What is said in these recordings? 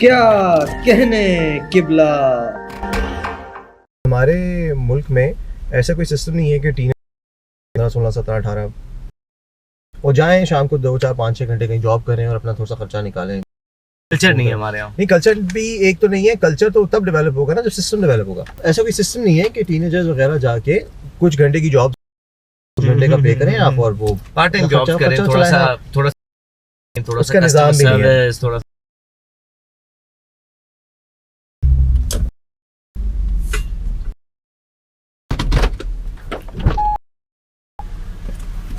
क्या कहने किबला। हमारे मुल्क में ऐसा कोई सिस्टम नहीं है कि टीन 16, 17, 18 वो जाएं शाम को 2, 4, 5, 6 घंटे कहीं जॉब करें और अपना थोड़ा सा खर्चा निकालें। कल्चर नहीं है हमारे यहाँ। नहीं, कल्चर भी एक तो नहीं है। कल्चर तो तब डेवलप होगा ना जब सिस्टम डेवलप होगा। ऐसा कोई सिस्टम नहीं है कि टीनेजर्स वगैरह जाके कुछ घंटे की जॉब, कुछ घंटे का पे करें आप और वो पार्ट टाइम जॉब करें, थोड़ा उसका निजाम भी नहीं है। थोड़ा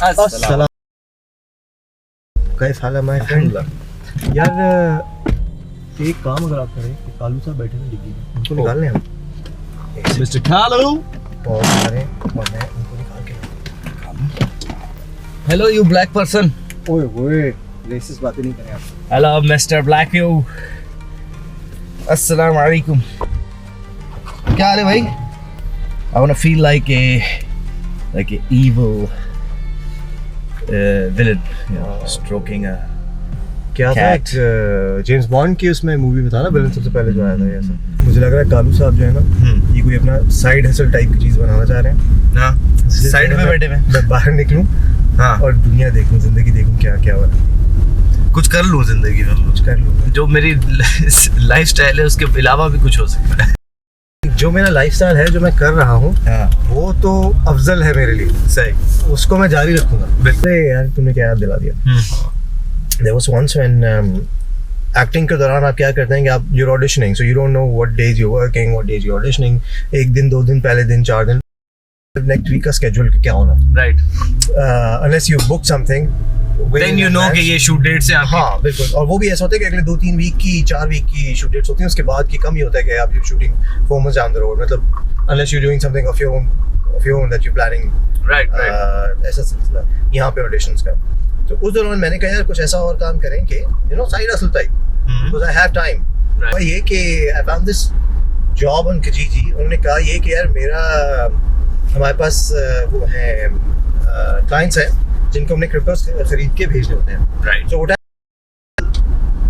अस्सलाम। कैसा हाल है माय फ्रेंड? यार एक काम अगर आप करें कि कालू साहब बैठे हैं डिग्गी में, उनको निकाल लें हम। मिस्टर कालू, और करें और मैं उनको निकाल के। Hello you black person. ओए ओए, रेसिस्ट बातें नहीं करें आप। Hello mister black you. अस्सलाम वालेकुम। क्या हाल है भाई? I wanna feel like a evil villain, you know, stroking a क्या था Cat. जेम्स बॉन्ड की उसमें मूवी में था ना, विलन सबसे पहले जो आया था। ऐसा मुझे लग रहा है कालू साहब जो है ना, ये कोई अपना साइड हसल टाइप की चीज बनाना चाह रहे हैं। हाँ, साइड में बैठे हुए। मैं बाहर निकलूं हाँ, और दुनिया देखूं, जिंदगी देखूं क्या क्या हो रहा है, कुछ कर लूँ जिंदगी में, कुछ कर लूं। जो मेरी लाइफस्टाइल है उसके अलावा भी कुछ हो सकता है। जो मेरा लाइफस्टाइल है, जो मैं कर रहा हूँ, हाँ, वो तो अफजल है मेरे लिए। सही। उसको मैं जारी रखूंगा। बिल्कुल। अरे यार, तुमने क्या याद दिला दिया। There was once when acting के दौरान आप क्या करते हैं कि आप you're auditioning, so you don't know what days you're working, what days you're auditioning. एक दिन, 2 दिन, पहले दिन, 4 दिन, next week का schedule क्या होना है। Right. Unless you book something, Then you know कि ये शूट डेट से आपकी। हाँ बिल्कुल। और वो भी ऐसा होता है कि अगले 2-3 वीक की, 4 वीक की शूट डेट्स होती हैं। उसके बाद की कम ही होता है कि आप you're shooting 4 months down the road, मतलब unless you're doing something of your own that you're planning। Right right. ऐसा सिलसिला यहाँ पे ऑडिशंस का। तो उस दौरान मैंने कहा यार कुछ ऐसा और काम करें कि you know side hustle type, because I have time. Right. ये कि I found this job on kijiji। उन्होंने कहा ये कि यार मेरा हमारे पास वो है क्लाइंट्स हैं जिनको हमने क्रिप्टोस खरीद के भेजने होते हैं। Right. So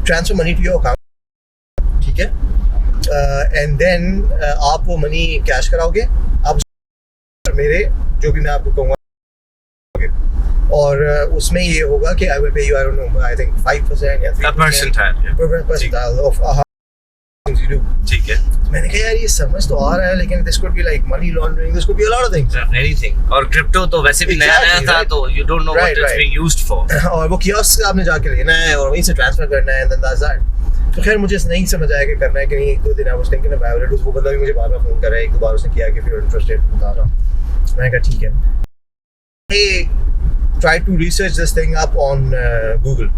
transfer money to your account, ठीक है, एंड देन आप वो मनी कैश कराओगे, आप मेरे जो भी मैं आपको कहूँगा, और उसमें ये होगा कि I will pay you, I don't know, I think 5% या 3% percentile of how things you do। ठीक है। मैंने कहा यार ये समझ तो आ रहा है, लेकिन this could be like money laundering, this could be a lot of things। Anything. और क्रिप्टो तो वैसे भी नया Exactly, था, right. तो you don't know what Right, it's right. Being used for. और वो कियोस्क आपने जाके लेना है और वहीं से ट्रांसफर करना है, and then that's that। तो खैर मुझे नहीं समझ आया कि करना है कि नहीं। 1-2 दिन I was thinking about it। वो बंदा भी मुझे बार-बार फोन कर रहा है, 1-2 बार उसने किया कि if you're interested बता रहा। मैंने कहा ठीक है। Hey, try to research this thing up on Google।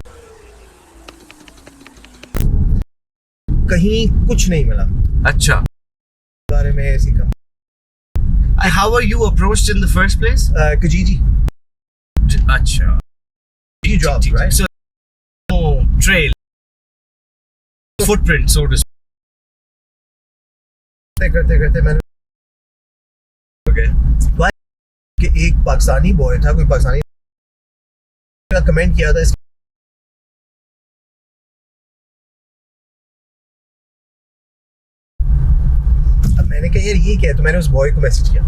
कहीं कुछ नहीं मिला अच्छा। बारे में ऐसी company. How are you approached in the first place? kijiji अच्छा। की job, right? So trail footprint so to करते मैंने Okay. कि एक पाकिस्तानी बॉय था, कोई पाकिस्तानी का कमेंट किया था इस। अब मैंने कहा यार ये क्या है, तो मैंने उस बॉय को मैसेज किया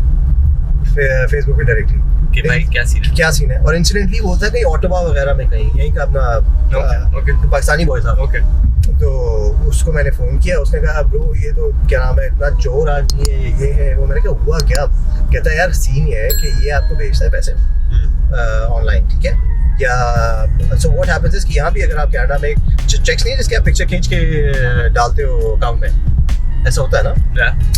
फेसबुक पे डायरेक्टली कि भाई क्या सीन है? क्या सीन है। और इंसिडेंटली वो था कहीं ऑटोबा वगैरह में, कहीं यहीं का अपना Okay. पाकिस्तानी बॉय था। ओके। तो उसको मैंने फ़ोन किया, उसने कहा ब्रो ये तो क्या नाम है, इतना चोर आदमी है, ये है वो। मैंने कहा हुआ क्या? कहता है यार सीन ये है कि ये आपको भेजता है पैसे ऑनलाइन, ठीक है, या सो व्हाट हैपेंस इज कि यहाँ भी अगर आप कनाडा में चेक्स नहीं है जिसके आप पिक्चर खींच के डालते हो अकाउंट में, ऐसा होता है ना।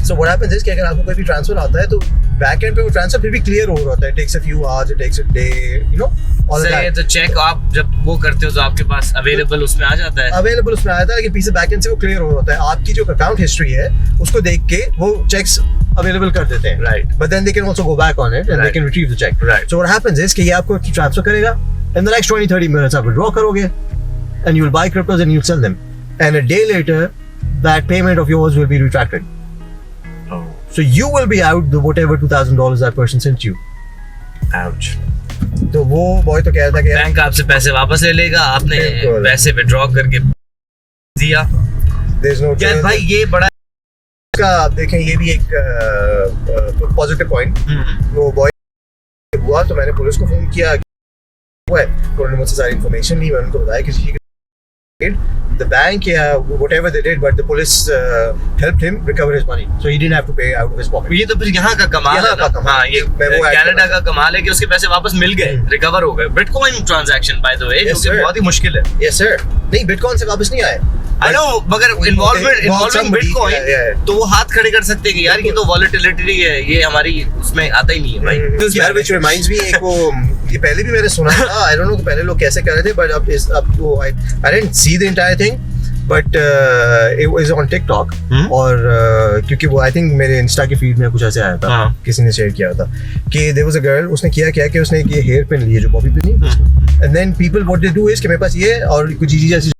सो व्हाट हैपेंस इज कि अगर आपको कोई भी ट्रांसफर आता है तो बैक एंड पे वो ट्रांसफर फिर भी क्लियर हो रहा होता है। Takes a few hours, it takes a day, you know all सही है। तो चेक आप जब वो करते हो तो आपके पास अवेलेबल उसमें आ जाता है। अवेलेबल उसमें आया था, लेकिन पीछे बैक एंड से वो क्लियर हो रहा होता है। आपकी जो अकाउंट हिस्ट्री है उसको देख के वो चेक्स अवेलेबल कर देते हैं, Right. But then they can also go back on it and they Right. Can retrieve the cheque. Right. So what happens is कि ये आपको ट्रांसफर करेगा, इन द नेक्स्ट 20-30 मिनट्स आप विड्रॉ करोगे and you will buy cryptos and you will sell them, and a day later that payment of yours will be retracted. So you will be out the whatever $2,000 that person sent you। Ouch. तो वो boy तो कह रहा था कि bank आपसे पैसे वापस ले लेगा, आपने बिल्कुल। पैसे विड्रॉ करके दिया there's no यार trail. भाई ये बड़ा का आप देखें ये भी एक पॉजिटिव पॉइंट। वो बॉय हुआ तो मैंने पुलिस को फोन किया हुआ है, उन्होंने मुझसे सारी इन्फॉर्मेशन ली, मैंने उनको बताया किसी की the bank whatever they did, but the police helped him recover his money, so he didn't have to pay out of his pocket. ये तो फिर यहाँ का कमाल है ना। हाँ, ये कनाडा का कमाल है कि उसके पैसे वापस मिल गए, रिकवर हो गए। Bitcoin transaction by the way, जो कि बहुत ही मुश्किल है। Yes sir, नहीं बिटकॉइन से वापस नहीं आए। I know, मगर इन्वॉल्विंग बिटकॉइन तो वो हाथ खड़े कर सकते हैं कि यार ये तो वॉलेटिलिटी है, ये हमारी उसमें आता ही नहीं है भाई। यार which reminds me, एक वो ये पहले भी मैंने सुना था, I don't know पहले लोग कैसे कर रहे थे, but अब वो I didn't see the entire thing, but it was on TikTok और क्योंकि वो I think मेरे इंस्टा की फीड में कुछ ऐसे आया था, किसी ने शेयर किया था कि there was a girl, उसने किया क्या कि उसने ये हेयर पिन लिए जो बॉबी पिन नहीं, and then people what they do is कि मेरे पास ये और कुछ चीजें ऐसी,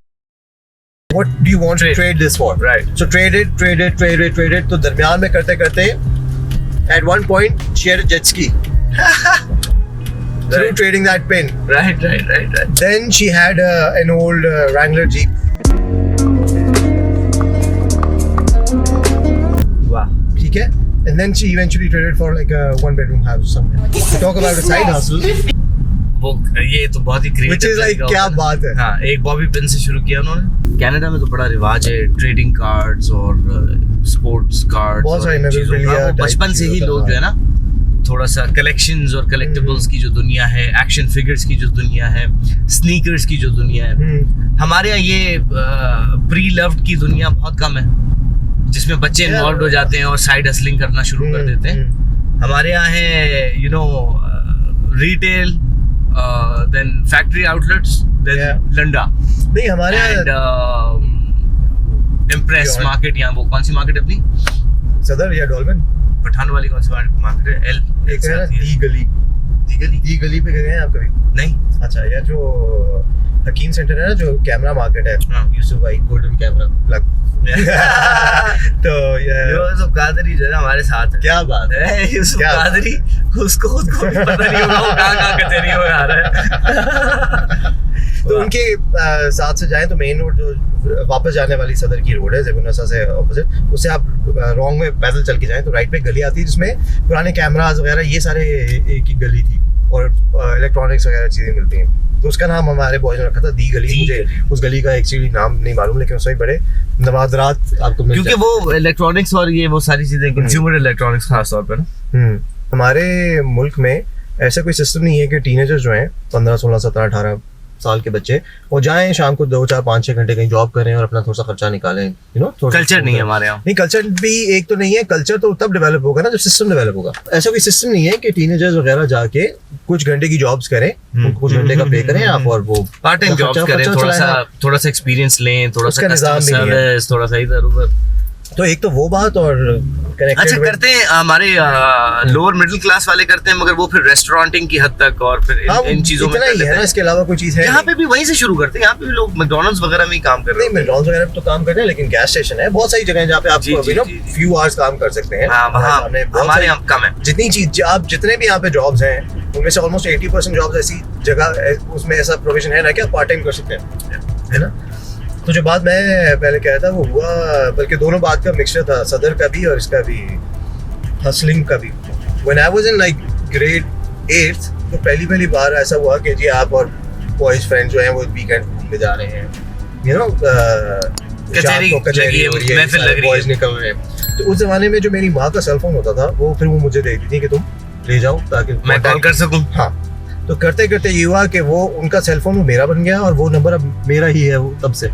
what do you want to trade this for, right? So trade it तो दरमियान में करते at one point she had a jet ski through trading that pin, right. then she had an old Wrangler Jeep, वाह, ठीक है, and then she eventually traded for like a 1-bedroom house somewhere. Talk about a side hustle, वो ये तो बहुत ही which is like क्या बात है। हाँ, एक बॉबी पिन से शुरू किया उन्होंने। कनाडा में तो बड़ा रिवाज है ट्रेडिंग कार्ड्स और स्पोर्ट्स कार्ड्स, बहुत सारी memorabilia बचपन से ही लोग जो है ना थोड़ा सा कलेक्शंस और कलेक्टिबल्स की जो दुनिया है, एक्शन फिगर्स की जो दुनिया है, स्नीकर्स की जो दुनिया है, हमारे यहाँ ये प्री लव्ड की दुनिया बहुत कम है, जिसमें बच्चे इन्वॉल्व हो जाते हैं और साइड हसलिंग करना शुरू कर देते हैं। हमारे यहाँ है you know retail, then factory outlets, then लंडा, नहीं हमारे इम्प्रेस मार्केट, यहाँ वो कौन सी मार्केट है अपनी, सदर या डॉल्फिन, पठान वाली कौन सी मार्केट है, एल एक है ना दी गली पे गए हैं आप कभी? नहीं। अच्छा, या जो हकीम सेंटर है ना, जो कैमरा मार्केट है, यूसुफ भाई गोल्डन कैमरा लग तो यूसुफ कादरी जो है हमारे साथ है। क्या बात है, यूसुफ कादरी, उसको खुद को भी पता नहीं होगा वो कहाँ कचहरी में आ रहा है। तो उनके साथ से जाएं तो मेन रोड जो वापस जाने वाली सदर की रोड है ज़ेबुनसा से ऑपोजिट, उससे आप रॉन्ग में पैदल चल के जाएं तो राइट पे गली आती है जिसमें पुराने कैमरास वगैरह ये सारे एक ही गली थी और इलेक्ट्रॉनिक्स वगैरह चीज़ें मिलती हैं, तो उसका नाम हमारे बॉयज ने रखा था दी गली। मुझे उस गली का एक्चुअली नाम नहीं मालूम, लेकिन उसमें बड़े नवादरात आपको मिल क्योंकि वो इलेक्ट्रॉनिक्स और ये वो सारी चीज़ें कंज्यूमर इलेक्ट्रॉनिक्स खास तौर पर ना हमारे मुल्क में ऐसा कोई सिस्टम नहीं है कि टीनेजर्स जो हैं 15, 16, 17, 18 साल के बच्चे वो जाएं शाम को 2, 4, 5, 6 घंटे कहीं जॉब करें और अपना थोड़ा सा खर्चा निकालें, यू नो। कल्चर नहीं है हमारे यहाँ। नहीं, कल्चर भी एक तो नहीं है, कल्चर तो तब डेवलप होगा ना जब सिस्टम डेवलप होगा। ऐसा कोई सिस्टम नहीं है कि टीनेजर्स वगैरह जाके कुछ घंटे की जॉब्स करें, कुछ घंटे का पे करें आप और वो पार्ट टाइम जॉब्स करें, थोड़ा सा एक्सपीरियंस लें, थोड़ा सा कस्टमर सर्विस, थोड़ा सा इधर उधर। तो एक तो वो बात और अच्छा करते हैं हमारे लोअर मिडिल क्लास वाले करते हैं, मगर वो फिर रेस्टोरेंटिंग की हद तक और फिर इन चीजों में ही है ना, इसके अलावा कोई चीज है यहाँ पे भी वहीं से शुरू करते हैं। यहाँ पे भी लोग मैकडॉनल्ड्स वगैरह में ही काम कर रहे हैं। मैकडॉनल्ड्स वगैरह तो काम कर रहे हैं, लेकिन गैस स्टेशन है, बहुत सारी जगह जहाँ पे आप फ्यू आवर्स काम कर सकते हैं। हमारे यहाँ कम है। जितनी चीज आप जितने भी यहाँ पे जॉब्स हैं उनमें से ऑलमोस्ट 80% जॉब्स ऐसी जगह उसमें ऐसा प्रोविजन है ना कि आप पार्ट टाइम कर सकते हैं, है ना। तो जो बात मैं पहले कह रहा था वो हुआ, बल्कि दोनों बात का मिक्सचर था, सदर का भी और इसका भी, हसलिंग का भी। When I was in like grade 8 तो पहली बार ऐसा हुआ कि जी आप और बॉयज फ्रेंड जो हैं वो वीकेंड घूमने जा रहे हैं, यू नो, कचहरी महफिल लग रही है, बॉयज निकल रहे हैं। तो उस जमाने में जो मेरी माँ का सेलफोन होता था वो फिर वो मुझे देती थी कि तुम ले जाओ ताकि मैं कॉल कर सकूं। हाँ, तो करते करते ये हुआ कि वो उनका सेलफोन वो मेरा बन गया और वो नंबर अब मेरा ही है वो तब से।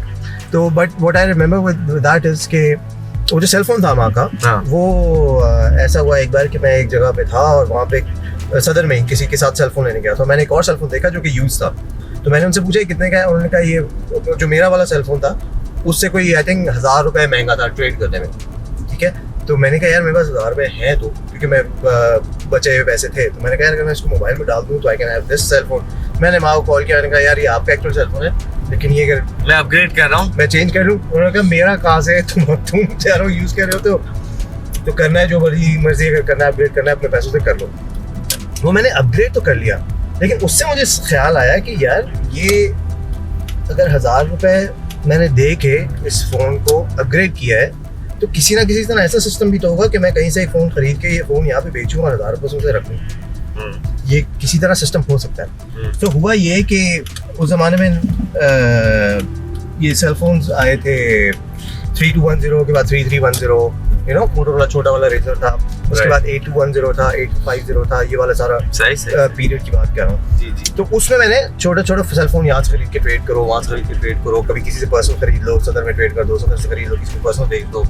तो but what I remember with that is के वो जो सेलफोन था माँ का, वो ऐसा हुआ एक बार कि मैं एक जगह पे था और वहाँ पे सदर में किसी के साथ सेलफोन लेने गया, तो मैंने एक और सेलफोन देखा जो कि यूज था। तो मैंने उनसे पूछा कितने का है, उन्होंने कहा ये जो मेरा वाला सेलफोन था उससे कोई आई थिंक 1000 रुपये महंगा था ट्रेड करने में, ठीक है। तो मैंने कहा यार मेरे पास 1000 रुपये हैं, तो क्योंकि मैं बचे हुए पैसे थे, तो मैंने कहा यार अगर मैं इसको मोबाइल में डाल दूँ तो I can have this cellphone. मैंने माँ को कॉल किया, मैंने कहा यार ये आपका एक्चुअल सेलफोन है, लेकिन ये अगर मैं अपग्रेड कर रहा हूँ, मैं चेंज कर लूँ। उन्होंने कहा मेरा कहाँ से, तुम चारों यूज़ कर रहे हो तो करना है जो मर्जी अगर करना है, अपग्रेड करना है अपने पैसों से कर लो। वो मैंने अपग्रेड तो कर लिया, लेकिन उससे मुझे ख्याल आया कि यार ये अगर 1000 रुपये मैंने दे के इस फ़ोन को अपग्रेड किया है, तो किसी ना किसी तरह ऐसा सिस्टम भी तो होगा कि मैं कहीं से एक फ़ोन खरीद के ये फ़ोन यहाँ पे बेचूँ और 1000 रुपये से रखूँ। ये किसी तरह सिस्टम हो सकता है। तो हुआ ये कि उस ज़माने में ये सेल फोन्स आए थे 3210 के बाद 3310, यू नो मोटोरोला छोटा वाला रेजर था, उसके बाद 8210 था, 8250 था, ये वाला सारा पीरियड की बात कर रहा हूँ। जी जी। तो उसमें मैंने छोटे छोटे सेल फोन यहाँ से खरीद के ट्रेड करो, वहाँ से खरीद के ट्रेड करो, कभी किसी से पर्सनल खरीद लो, सदर में ट्रेड कर दो, सदर से खरीद लो, किसी को पर्सनल बेच दो,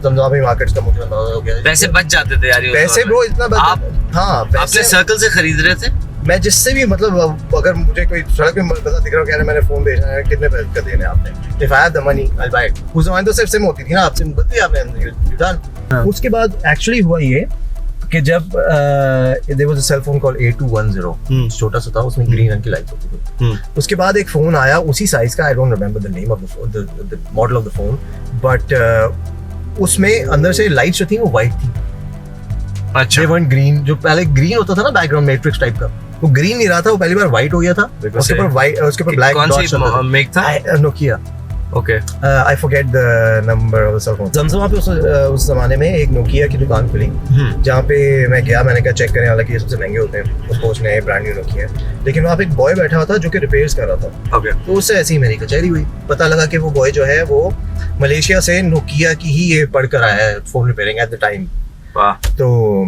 जमजमा में मार्केट का मुझे अंदाजा हो गया। पैसे बच जाते थे यार ये पैसे ब्रो इतना हाँ अपने सर्कल से खरीद रहे थे। मैं जिससे भी मतलब अगर मुझे कोई सड़क पे पता दिख रहा हो कि मैंने फोन बेचना है, कितने पैसे का देने आपने, if I have the money I buy it. उस जमाने तो सिर्फ सिम होती थी ना, आप सिम बदली आपने डन। उसके बाद एक्चुअली हुआ ये कि जब there was a cell phone called 8210, छोटा सा था, उसमें ग्रीन रंग की लाइट होती थी। उसके बाद एक फोन आया उसी साइज का, I don't remember the name of the model of the phone, but उसमें अंदर से लाइट्स जो थी वो वाइट थी। अच्छा। They weren't green, जो पहले ग्रीन होता था ना बैकग्राउंड मैट्रिक्स टाइप का, वो ग्रीन नहीं रहा था, वो पहली बार व्हाइट हो गया था। उसके ऊपर व्हाइट, उसके ऊपर ब्लैक कौन सी मेक था? Nokia. Okay. I forget the number of the cell phone. Zamzama पे उस जमाने में एक नोकिया की दुकान खुली, जहाँ पे मैं गया, मैंने कहा चेक करें, हालांकि ये सबसे महंगे होते हैं, उसको उसने ब्रांड न्यू नोकिया, लेकिन वहाँ पे एक बॉय बैठा हुआ था जो कि रिपेयर्स कर रहा था। ओके। तो उससे ऐसी ही मेरी कचहरी हुई, पता लगा कि वो बॉय जो है वो मलेशिया से नोकिया की ही ये पढ़कर आया है, phone repairing at the time. तो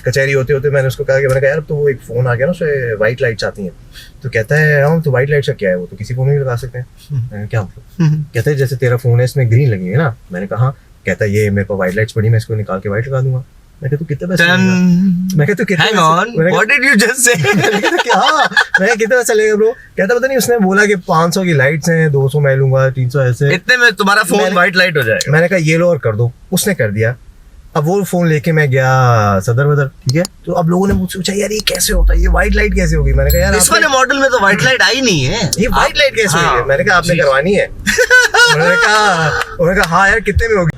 कचहरी होते होते मैंने उसको कहा कि मैंने कहा यार तो वो एक फोन आ गया ना, उससे वाइट लाइट्स आती हैं। तो कहता है हाँ, तो वाइट लाइट्स का क्या है, वो तो किसी फोन में भी लगा सकते हैं। मैंने क्या मतलब? कहता है जैसे तेरा फोन है इसमें ग्रीन लगी है ना। मैंने कहा हाँ। कहता है ये मेरे पास वाइट लाइट्स पड़ी, मैं इसको निकाल के वाइट लगा दूंगा। मैं कहता तू कितने पैसे लेगा? मैं कहता तू कितने पैसे? What did you just say? मैं कितने पैसे लेगा ब्रो? कहता पता नहीं, उसने बोला कि 500 की लाइट्स हैं, 200 मैं लूंगा, 300 ऐसे, इतने में तुम्हारा फोन वाइट लाइट हो जाएगा। मैंने कहा ये लो और कर दो, उसने कर दिया। अब वो फोन लेके मैं गया सदर बदर, ठीक है। तो अब लोगों ने मुझसे पूछा यार ये कैसे होता है, ये वाइट लाइट कैसे होगी? मैंने कहा यार इस वाले मॉडल में तो वाइट लाइट आई नहीं है, ये वाइट लाइट कैसे होगी? मैंने कहा आपने करवानी है। उन्होंने कहा हाँ यार कितने में होगी?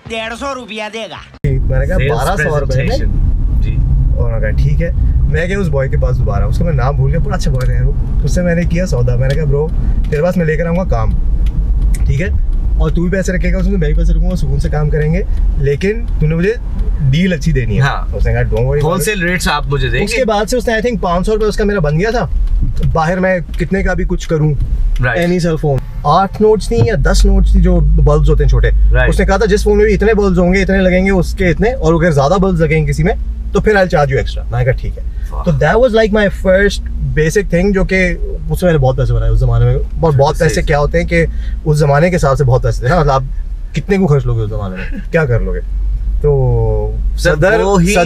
150 रुपया देगा। मैंने कहा 1200 रुपए में। और उन्होंने कहा ठीक है। मैं गया उस बॉय के पास दोबारा, उसका मैं नाम भूल गया, बड़ा अच्छा बॉय था यार वो। उससे मैंने किया सौदा, मैंने कहा ब्रो तेरे पास मैं लेकर आऊँगा काम, ठीक है, और तू भी पैसे रखेगा उसमें, मैं भी पैसे रखूंगा, सुकून से काम करेंगे, लेकिन तूने मुझे डील अच्छी देनी है। हाँ। उसने कहा डोंट वरी, होलसेल रेट्स आप मुझे देंगे। उसके बाद से उसने आई थिंक 500 रुपए उसका मेरा बन गया था। बाहर मैं कितने का भी कुछ करूं, एनी सेल फोन 8 नोट्स थी या 10 नोट्स थी, जो बल्ब्स होते हैं छोटे। उसने कहा था जिस फोन में भी इतने बल्ब्स होंगे, इतने लगेंगे, उसके इतने, और अगर ज्यादा बल्ब्स लगेंगे किसी में तो फिर आई चार्ज यू एक्स्ट्रा। मैंने कहा ठीक है। तो that was like my first basic thing, जो कि उससे मैंने बहुत पैसे बनाए उस जमाने में। और बहुत पैसे क्या होते हैं कि उस जमाने के हिसाब से बहुत पैसे थे, मतलब आप कितने को खर्च लोगे उस जमाने में, क्या कर लोगे? तो सदर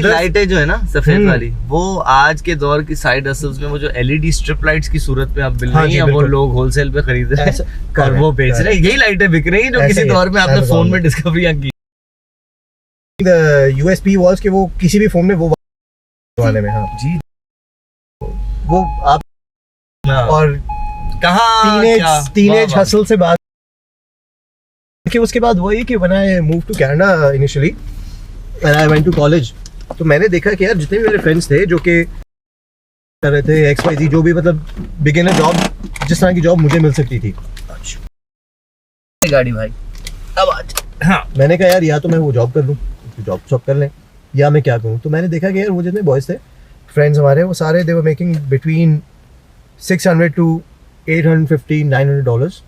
लाइटें जो है ना सफेद वाली, वो आज के दौर की साइड हसल्स में वो जो एलईडी स्ट्रिप लाइट्स की सूरत में आप मिल रही हैं, वो लोग होलसेल पे खरीद रहे हैं और वो बेच रहे हैं। यही लाइटें बिक रही हैं जो किसी दौर में आपने फोन में डिस्कवरी की। यूएसपी वाज कि वो किसी भी फोन में वो वाले में, हाँ जी, वो आप और कहाँ टीनेज हसल से बात कि उसके बाद वही कि when I move to Canada initially and I went to college, तो मैंने देखा कि यार जितने भी मेरे फ्रेंड्स थे जो कि कर रहे थे XYZ, जो भी मतलब बिगिनर जॉब, जिस तरह की जॉब मुझे मिल सकती थी। गाड़ी भाई अब आज हाँ, मैंने कहा यार या तो मैं वो जॉब कर लूँ, जॉब कर लें, या मैं क्या करूँ। तो मैंने देखा कि यार वो जितने बॉयज थे फ्रेंड्स हमारे, वो सारे दे were making between $600 to $850-900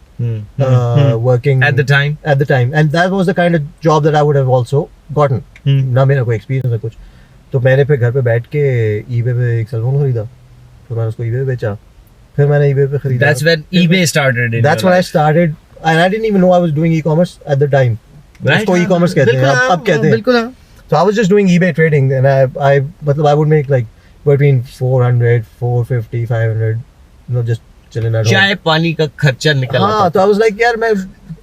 working at the time, and that was the kind of job that I would have also gotten. ना मेरा कोई एक्सपीरियंस है कुछ, तो मैंने फिर घर पे बैठ के eBay पे एक सेल फोन खरीदा, फिर मैंने उसको eBay पे बेचा, फिर मैंने eBay पे खरीदा। That's when eBay started. That's when I started, and I didn't even know I was doing e-commerce at the time. उसको e-commerce कहते हैं, अब कहते हैं। बिल्कुल। So I was just doing eBay trading, and I मतलब I would make like between 400, 450, 500, you know, just chilling at home. चाय पानी का खर्चा निकल आता। हाँ, तो I was like यार मैं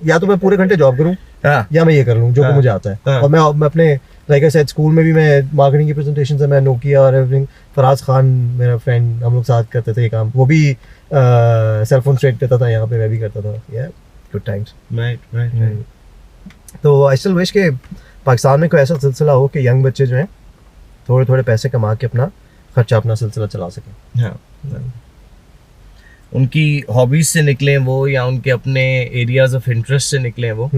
या तो मैं पूरे घंटे जॉब करूँ, या मैं ये कर लूँ जो कि मुझे आता है। और मैं अपने like I said स्कूल में भी मैं मार्केटिंग की प्रेजेंटेशन से मैं नोकिया और एवरीथिंग, फराज खान मेरा फ्रेंड, हम लोग साथ करते थे ये काम, वो भी सेल फोन ट्रेड करता था यहाँ पे, मैं भी करता था। yeah, good times. Right. तो आई स्टिल विश के पाकिस्तान में कोई ऐसा सिलसिला हो कि यंग बच्चे जो हैं थोड़े थोड़े पैसे कमा के अपना खर्चा, अपना सिलसिला चला सकें। उनकी हॉबीज से निकले वो या उनके अपने एरियाज ऑफ इंटरेस्ट से निकले वो,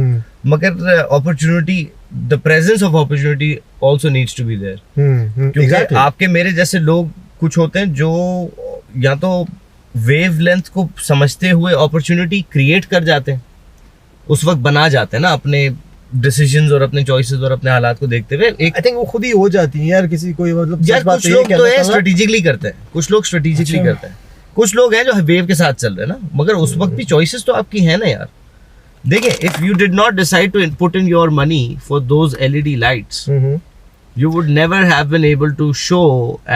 मगर opportunity, the presence of opportunity also needs to be there, क्योंकि आपके मेरे जैसे लोग कुछ होते हैं जो या तो वेवलेंथ को समझते हुए अपॉर्चुनिटी क्रिएट कर जाते हैं, उस वक्त बना जाते हैं ना अपने डिसीजंस और अपने चॉइसेस और अपने हालात को देखते हुए। एक आई थिंक वो खुद ही हो जाती है यार, किसी कोई मतलब यार कुछ लोग तो है स्ट्रेटेजिकली करते हैं, कुछ लोग स्ट्रेटेजिकली करते हैं, कुछ लोग हैं जो वेव के साथ चल रहे हैं ना, मगर उस वक्त भी चॉइसेस तो आपकी है ना यार। देखिए, if you did not decide to put in your money for those LED lights, you would never have been able to show,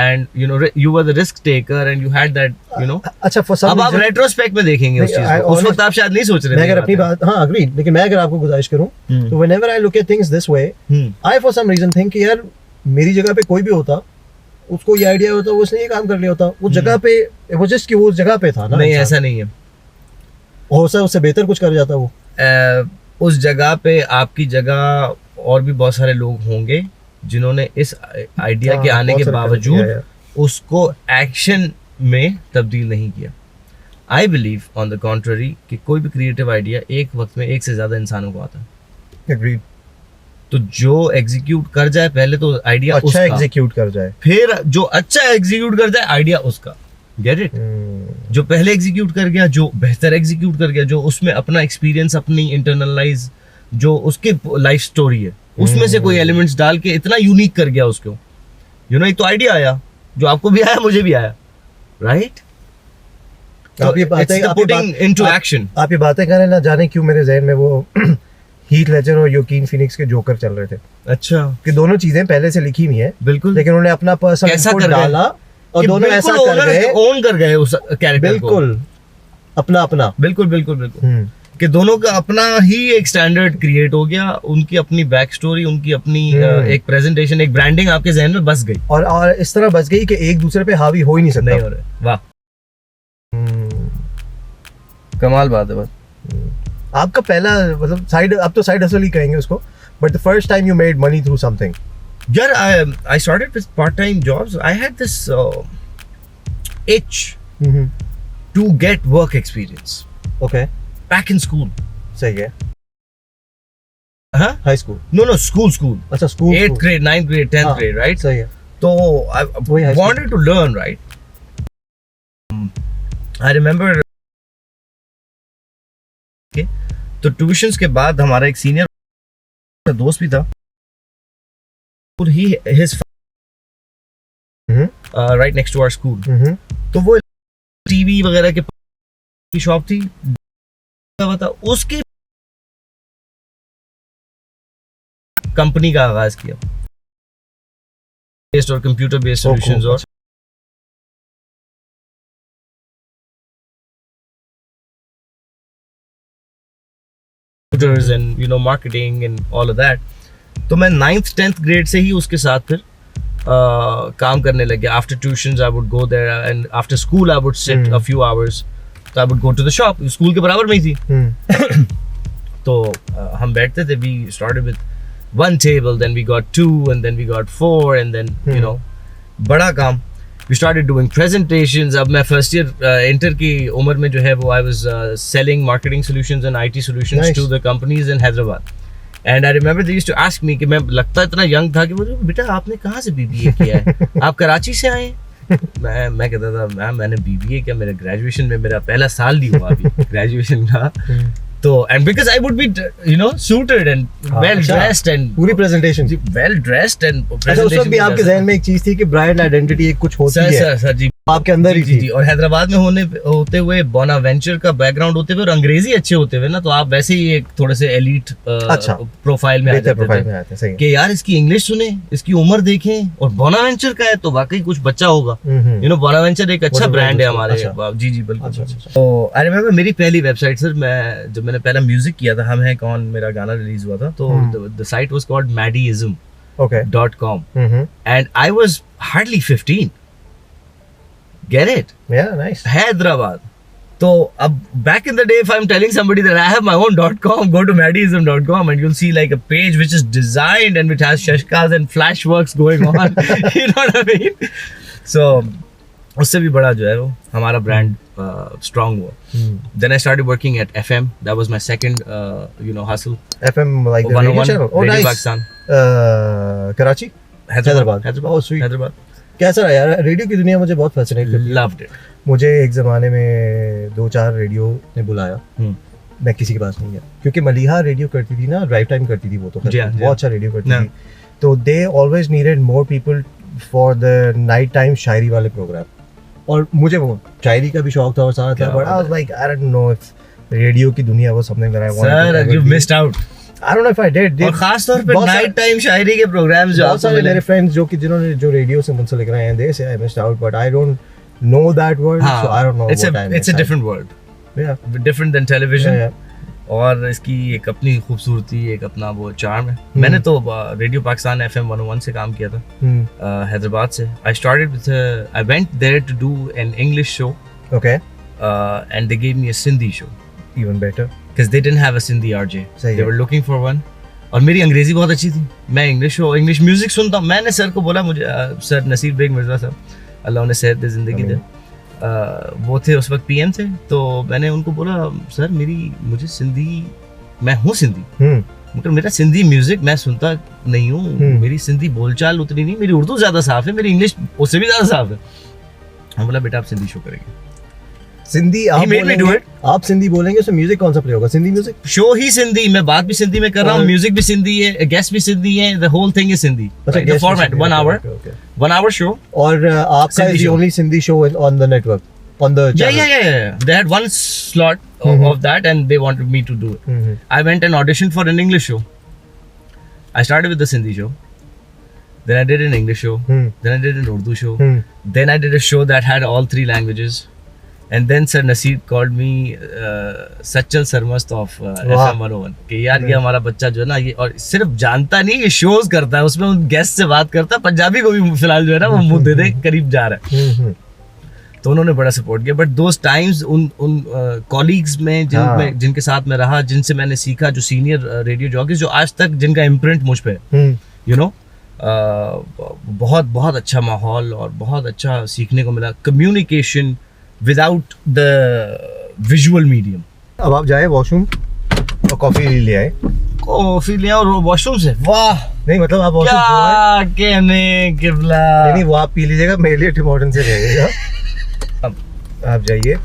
and you know you were the risk taker and you had that, you know। अच्छा, for some अब आप retrospect में देखेंगे उस चीज को, उस वक्त आप शायद नहीं सोच रहे थे। मैं अगर अपनी बात, हाँ अग्री, लेकिन मैं अगर आपको गुजारिश करूं तो whenever I look at things this way, I for some reason think कि यार मेरी जगह पे कोई भी होता, उसको ये आइडिया होता, वो उसने ये काम कर लिया होता, उस जगह पे वो जस्ट कि वो उस जगह पे था ना। नहीं, ऐसा नहीं है, हो सकता है उससे बेहतर कुछ कर जाता वो। उस जगह पे आपकी जगह और भी बहुत सारे लोग होंगे जिन्होंने इस आइडिया के आने के बावजूद उसको एक्शन में तब्दील नहीं किया। I believe on the contrary कि कोई भी क्रिएटिव आइडिया एक वक्त में एक से ज्यादा इंसानों को आता है। Agreed. तो जो एग्जीक्यूट कर जाए पहले तो आइडिया अच्छा उसका, एग्जीक्यूट कर जाए, फिर जो अच्छा एग्जीक्यूट कर जाए आइडिया उसका। Get it? जो पहले एग्जीक्यूट कर गया, जो बेहतर एग्जीक्यूट कर गया, जो उसमें अपना एक्सपीरियंस, अपनी इंटरनलाइज जो उसकी लाइफ स्टोरी है उसमें से कोई एलिमेंट्स डाल के इतना यूनिक कर गया उसको, यू नो। एक तो आइडिया आया जो आपको भी आया, मुझे भी आया, राइट? आप ये बातें पुटिंग इनटू एक्शन। आप ये बातें करें ना, जाने क्यों मेरे ज़हन में वो हीथ लेजर और योकीन फिनिक्स के जोकर चल रहे थे। अच्छा, कि दोनों चीजें पहले से लिखी हुई है, बिल्कुल, लेकिन उन्होंने अपना पर्सनल इनपुट डाला और दोनों ऐसा कर गए, ओन कर गए उस कैरेक्टर को, बिल्कुल अपना अपना, बिल्कुल बिल्कुल बिल्कुल, कि दोनों का अपना ही एक स्टैंडर्ड क्रिएट हो गया, उनकी अपनी बैक स्टोरी, उनकी अपनी एक प्रेजेंटेशन, एक ब्रांडिंग आपके जहन में बस गई, और इस तरह बस गई कि एक दूसरे पे हावी हो ही नहीं सकता। नहीं हो रहे। वाह, कमाल बात है। बस आपका पहला मतलब साइड, अब तो साइड हसल ही कहेंगे उसको, but the first time you made money through something. यार, I started with part-time jobs. I had this itch to get work experience. Okay. Back in school. सही है। हाँ? High school? No, school. अच्छा, school. 8th grade, 9th grade, 10th grade, right? सही है। तो I wanted to learn, right? I remember. Okay. तो tuitions के बाद हमारा एक सीनियर दोस्त भी था, his right next to our school. तो वो टीवी वगैरह की शॉप थी, उसकी कंपनी का आगाज किया, बेस्ड और कंप्यूटर बेस्ड सॉल्यूशंस और and you know marketing and all of that. तो मैं 9th 10th grade से ही उसके साथ फिर काम करने लग गया. After tuitions I would go there and after school I would sit a few hours. So I would go to the shop. School के बराबर में ही थी. तो हम बैठते थे. We started with one table, then we got 2, and then we got 4, and then you know बड़ा काम. We started doing presentations. अब मैं first year enter की उम्र में जो है वो I was selling marketing solutions and IT solutions to the companies in Hyderabad. And I remember they used to ask me कि मैं लगता इतना young था कि बोले बेटा आपने कहाँ से BBA किया है? आप कराची से आए? मैं कहता था मैम मैंने BBA किया, मेरे graduation में मेरा पहला साल नहीं हुआ अभी graduation का. तो and because I would be you know suited and well dressed and पूरी presentation well dressed and presentation. उस वक्त भी आपके ज़हन में एक चीज थी कि brand identity एक कुछ होती है. सर जी आपके अंदर ही थी. और हैदराबाद में होते हुए बोनावेंचर का बैकग्राउंड होते हुए और अंग्रेजी अच्छे होते हुए ना, तो आप वैसे ही एक थोड़े से एलीट प्रोफाइल में आ जाते थे कि यार इसकी इंग्लिश सुने, इसकी उम्र देखें और बोनावेंचर का है तो वाकई कुछ बच्चा होगा. यू नो बोनावेंचर एक अच्छा ब्रांड है हमारे. जी जी बिल्कुल. तो आई रिमेंबर मेरी पहली वेबसाइट सर, मैं जब मैंने पहला म्यूजिक किया था, हम हैं कौन, मेरा गाना रिलीज हुआ था, तो the site was called maddieism.com and I was hardly 15. Get it? Yeah, nice. Hyderabad. So, back in the day, if I'm telling somebody that I have my own .com, go to maddieism.com and you'll see like a page which is designed and which has shashkas and flashworks going on. You know what I mean? So, उससे भी बड़ा जो है वो हमारा brand strong हुआ. Then I started working at FM. That was my second hustle. FM like the radio 101 channel. Oh, Radio nice. Pakistan. Karachi, Hyderabad. Oh, sweet. Hyderabad. कैसा रहा यार? रेडियो की दुनिया मुझे बहुत फैसिनेट करती है. Loved it. मुझे एक ज़माने में 2-4 रेडियो ने बुलाया. मैं किसी के पास नहीं गया क्योंकि मलिहा रेडियो करती थी ना, ड्राइव टाइम करती थी वो, तो बहुत अच्छा रेडियो करती थी. तो they always needed more people for the night time शायरी वाले प्रोग्राम. और मुझे वो शायरी का भी शौक था और सारा था, but I was like I don't know if radio की दुनिया was something that I wanted. Sir, you missed out. I don't know if I did. और खास तौर पे नाइट टाइम शायरी के प्रोग्राम्स जो बहुत सारे मेरे फ्रेंड्स जो कि जिन्होंने जो रेडियो से मुंसलिक रहे हैं, दे से I missed out, but I don't know that world, so I don't know it's what a I it's a different world. Yeah. Different than television. Yeah, और इसकी एक अपनी खूबसूरती, एक अपना वो चार्म है. मैंने तो रेडियो पाकिस्तान FM 101 से काम किया था, हैदराबाद से. I went there to do an English show. Okay. And they gave me a Sindhi show. Even better. Because they didn't have a Sindhi RJ. They were looking for one. और मेरी अंग्रेजी बहुत अच्छी थी. मैं इंग्लिश म्यूजिक सुनता हूँ. मैंने सर को बोला, मुझे सर नसीर बेग मिर्जा साहब, अल्लाह उन्हें सेहत दे, जिंदगी दे, वो थे उस वक्त PM थे. तो मैंने उनको बोला, सर मुझे सिंधी, मैं हूँ सिंधी, मगर मेरा सिंधी म्यूजिक मैं सुनता नहीं हूँ. मेरी सिंधी बोलचाल उतनी नहीं, मेरी उर्दू ज़्यादा साफ है, मेरी इंग्लिश उससे भी ज़्यादा साफ है. हम बोला बेटा आप सिंधी शो करेंगे. सिंधी आप सिंधी बोलेंगे तो म्यूजिक कौन सा प्ले होगा? सिंधी म्यूजिक. शो ही सिंधी, मैं बात भी सिंधी में कर रहा हूँ, म्यूजिक भी सिंधी है, गेस्ट भी सिंधी है, the whole thing is Sindhi. The format 1 hour show. और आपका is the only Sindhi show on the network, on the channel. Yeah. They had one slot of that and they wanted me to do it. I went and auditioned for an English show. I started with the Sindhi show. Then I did an English show. Then I did an Urdu show. Then I did a show that had all 3 languages. And then Sir Nasir called me Sachal Sarmast of FM 101 कि यार ये हमारा बच्चा जो है ना, ये और सिर्फ जानता नहीं, ये शोज करता है, उसमें उन गेस्ट से बात करता है, पंजाबी को भी फिलहाल जो है ना वो मुंह दे करीब जा रहा है. तो उन्होंने बड़ा सपोर्ट किया. बट दोस टाइम्स उन कॉलीग्स में जिनके साथ मैं रहा, जिनसे मैंने सीखा, जो सीनियर रेडियो जॉकीज जो आज तक जिनका इम्प्रिंट मुझ पे, यू नो, बहुत बहुत अच्छा माहौल और बहुत अच्छा सीखने को मिला. Communication without the visual medium. अब आप जाए वॉशरूम और कॉफी ले आए. कॉफी ले और वॉशरूम से, वाह. नहीं मतलब आप वॉशरूम क्या कहने किबला. नहीं वो आप पी लीजिएगा, मेरे लिए टिम हॉर्टन से रहेगा. अब आप जाइए.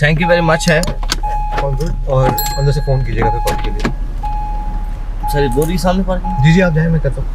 थैंक यू वेरी मच है. और अंदर से फोन कीजिएगा फिर कॉल के लिए. सर बोलिए सामने पार्किंग. जी आप जाए, मैं करता हूँ.